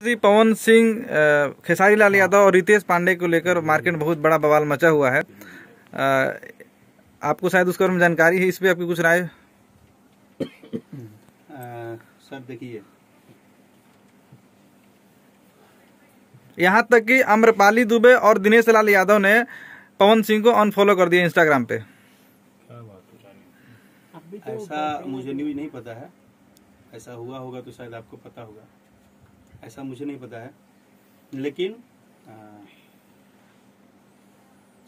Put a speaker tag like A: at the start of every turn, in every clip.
A: जी पवन सिंह, खेसारी लाल यादव और रितेश पांडे को लेकर मार्केट में बहुत बड़ा बवाल मचा हुआ है। आपको शायद उसके बारे में जानकारी है, इस पे आपकी कुछ राय?
B: सर देखिए,
A: यहाँ तक कि आम्रपाली दुबे और दिनेश लाल यादव ने पवन सिंह को अनफॉलो कर दिया इंस्टाग्राम पे।
B: ऐसा मुझे न्यूज नहीं पता है, ऐसा हुआ होगा तो शायद आपको पता होगा, ऐसा मुझे नहीं पता है। लेकिन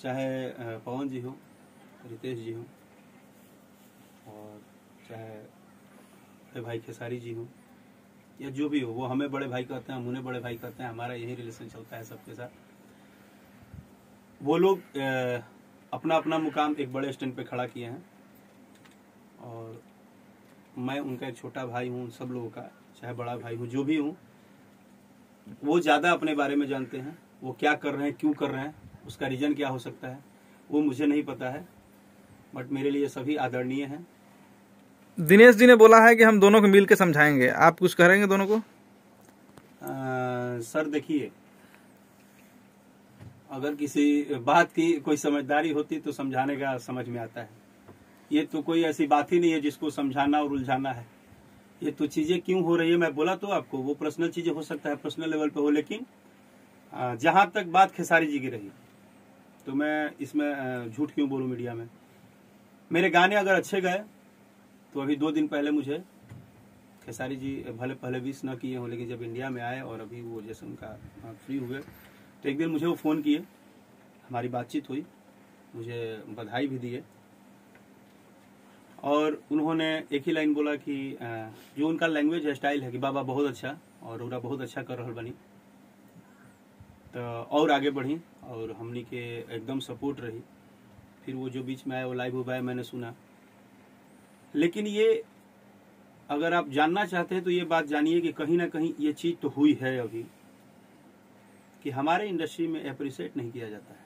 B: चाहे पवन जी हो, रितेश जी हो, और चाहे बड़े भाई खेसारी जी हो, या जो भी हो, वो हमें बड़े भाई कहते हैं, हम उन्हें बड़े भाई कहते हैं, हमारा यही रिलेशन चलता है सबके साथ। वो लोग अपना अपना मुकाम एक बड़े स्टैंड पे खड़ा किए हैं, और मैं उनका एक छोटा भाई हूँ, सब लोगों का चाहे बड़ा भाई हूँ, जो भी हूँ, वो ज़्यादा अपने बारे में जानते हैं। वो क्या कर रहे हैं, क्यों कर रहे हैं, उसका रीज़न क्या हो सकता है, वो मुझे नहीं पता है, बट मेरे लिए सभी आदरणीय हैं।
A: दिनेश जी ने बोला है कि हम दोनों को मिल के समझाएंगे, आप कुछ करेंगे दोनों को?
B: सर देखिए, अगर किसी बात की कोई समझदारी होती तो समझाने का समझ में आता है। ये तो कोई ऐसी बात ही नहीं है जिसको समझाना और उलझाना है। ये तो चीजें क्यों हो रही है, मैं बोला तो आपको, वो पर्सनल चीजें हो सकता है, पर्सनल लेवल पे हो, लेकिन जहां तक बात खेसारी जी की रही तो मैं इसमें झूठ क्यों बोलूं मीडिया में। मेरे गाने अगर अच्छे गए तो अभी 2 दिन पहले मुझे खेसारी जी भले पहले विश न किए हों, लेकिन जब इंडिया में आए और अभी वो जैसे उनका फ्री हुए तो एक दिन मुझे वो फ़ोन किए, हमारी बातचीत हुई, मुझे बधाई भी दिए, और उन्होंने एक ही लाइन बोला कि जो उनका लैंग्वेज है, स्टाइल है कि बाबा बहुत अच्छा और उरा बहुत अच्छा कर रहल बनी, तो और आगे बढ़ी, और हमनी के एकदम सपोर्ट रही। फिर वो जो बीच में आया वो लाइव हुआ है, मैंने सुना। लेकिन ये अगर आप जानना चाहते हैं तो ये बात जानिए कि कहीं ना कहीं ये चीज़ तो हुई है अभी कि हमारे इंडस्ट्री में अप्रिशिएट नहीं किया जाता है।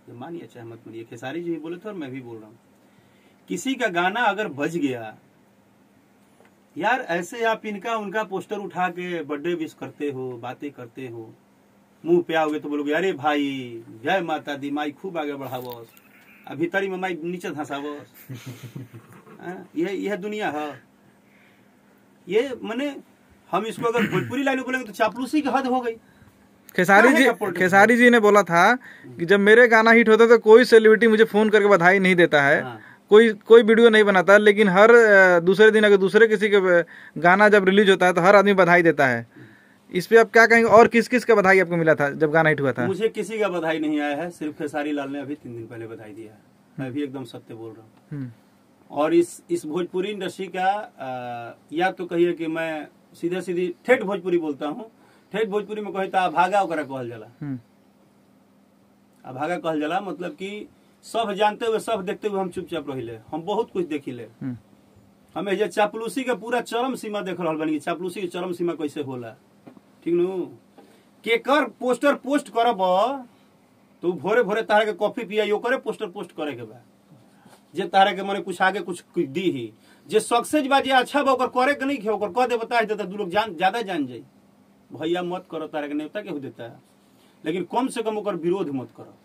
B: तो मानिए चाहे मत मानिए, खेसारी जी भी बोले थे और मैं भी बोल रहा हूँ, किसी का गाना अगर बज गया यार, ऐसे आप इनका उनका पोस्टर उठा के बर्थडे विश करते हो, बातें करते हो, मुंह पे आओगे तो बोलोगे अरे भाई जय माता दी, माई खूब आगे बढ़ावस, अभी तरी में माई नीचे धंसावस। यह दुनिया है। ये माने हम इसको अगर भोजपुरी लाइन में बोलेंगे तो चापलूसी की हद हो गई।
A: खेसारी जी ने बोला था कि जब मेरे गाना हिट होता है तो कोई सेलिब्रिटी मुझे फोन करके बधाई नहीं देता है। हाँ। कोई वीडियो नहीं बनाता, लेकिन हर दूसरे दिन अगर दूसरे किसी के गाना जब रिलीज होता है तो हर आदमी बधाई देता है। इस पे आप क्या कहेंगे, और किस किस का बधाई आपको मिला था जब गाना हिट हुआ था?
B: मुझे किसी का बधाई नहीं आया है, सिर्फ खेसारी लाल ने अभी 3 दिन पहले बधाई दिया है। मैं भी एकदम सत्य बोल रहा हूँ। और इस भोजपुरी इंडस्ट्री का या तो कहिए कि मैं सीधे सीधी ठेठ भोजपुरी बोलता हूँ। ठेठ भोजपुरी में कहे तो अभागा ओकरा कहल जाला। अभागा कहल जाला मतलब कि सब जानते हुए, सब देखते हुए हम चुपचाप रहिले। हम बहुत कुछ देखिले, हमें ये चापलूसी के पूरा चरम सीमा देख रहा बनी। चापलूसी की चरम सीमा कैसे होला, ठीक नु? केकर पोस्टर पोस्ट करब तो भोरे भोरे तारा के कॉफी पिया, यो करे पोस्टर पोस्ट करे के बा, जे तारा के मने कुछ आगे कुछ दी ही, जे सक्सेस बा, जे अच्छा बा, ओकर करे के नहीं खे, ओकर कह दे बता देता, दू लोग ज्यादा जान जाई। भैया मत करो, तारा के नेता के हो देता है, लेकिन कम से कम ओकर विरोध मत करो।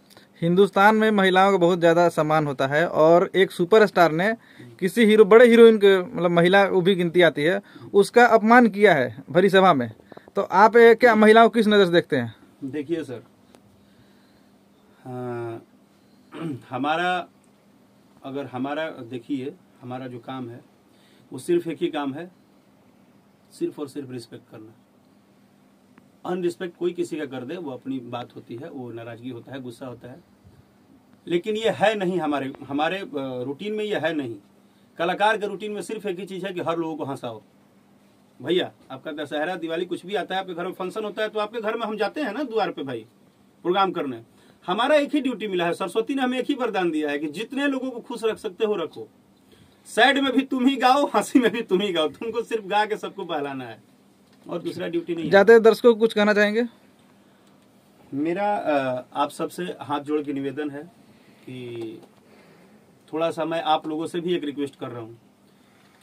A: हिंदुस्तान में महिलाओं का बहुत ज्यादा सम्मान होता है, और एक सुपरस्टार ने किसी हीरो, बड़े हीरोइन के मतलब महिला वो भी गिनती आती है, उसका अपमान किया है भरी सभा में। तो आप क्या महिलाओं को किस नजर से देखते हैं?
B: देखिए सर, हमारा देखिए, हमारा जो काम है वो सिर्फ एक ही काम है, सिर्फ और सिर्फ रिस्पेक्ट करना। अनरिस्पेक्ट कोई किसी का कर दे वो अपनी बात होती है, वो नाराजगी होता है, गुस्सा होता है, लेकिन ये है नहीं हमारे रूटीन में, ये है नहीं। कलाकार के रूटीन में सिर्फ एक ही चीज है कि हर लोगों को हंसाओ। भैया आपका दशहरा, दिवाली कुछ भी आता है, आपके घर में फंक्शन होता है तो आपके घर में हम जाते हैं ना द्वार पे भाई प्रोग्राम करने। हमारा एक ही ड्यूटी मिला है, सरस्वती ने हमें एक ही वरदान दिया है कि जितने लोगों को खुश रख सकते हो रखो। सैड में भी तुम ही गाओ, हंसी में भी तुम ही गाओ, तुमको सिर्फ गा के सबको बहलाना है, और दूसरा ड्यूटी नहीं।
A: जाते दर्शकों को कुछ कहना चाहेंगे?
B: मेरा आप सबसे हाथ जोड़ के निवेदन है कि थोड़ा सा मैं आप लोगों से भी एक रिक्वेस्ट कर रहा हूँ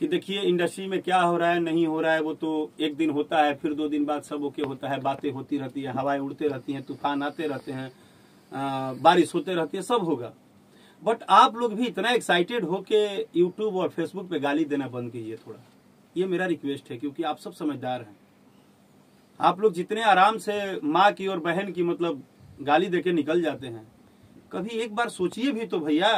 B: कि देखिए इंडस्ट्री में क्या हो रहा है नहीं हो रहा है, वो तो एक दिन होता है, फिर 2 दिन बाद सब ओके होता है, बातें होती रहती है, हवाएं उड़ते रहती हैं, तूफान आते रहते हैं, बारिश होते रहती है, सब होगा। बट आप लोग भी इतना एक्साइटेड हो के यूट्यूब और फेसबुक पे गाली देना बंद कीजिए थोड़ा, ये मेरा रिक्वेस्ट है, क्योंकि आप सब समझदार हैं। आप लोग जितने आराम से माँ की और बहन की मतलब गाली देके निकल जाते हैं, कभी एक बार सोचिए भी तो भैया,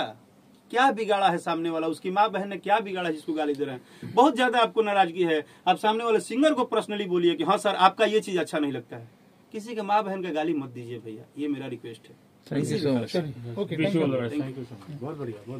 B: क्या बिगाड़ा है सामने वाला, उसकी माँ बहन ने क्या बिगाड़ा है जिसको गाली दे रहे हैं। बहुत ज्यादा आपको नाराजगी है, आप सामने वाले सिंगर को पर्सनली बोलिए कि हाँ सर आपका ये चीज अच्छा नहीं लगता है, किसी के माँ बहन का गाली मत दीजिए भैया, ये मेरा रिक्वेस्ट है।
A: Thank you so much.
C: Okay, thank you, बहुत बढ़िया।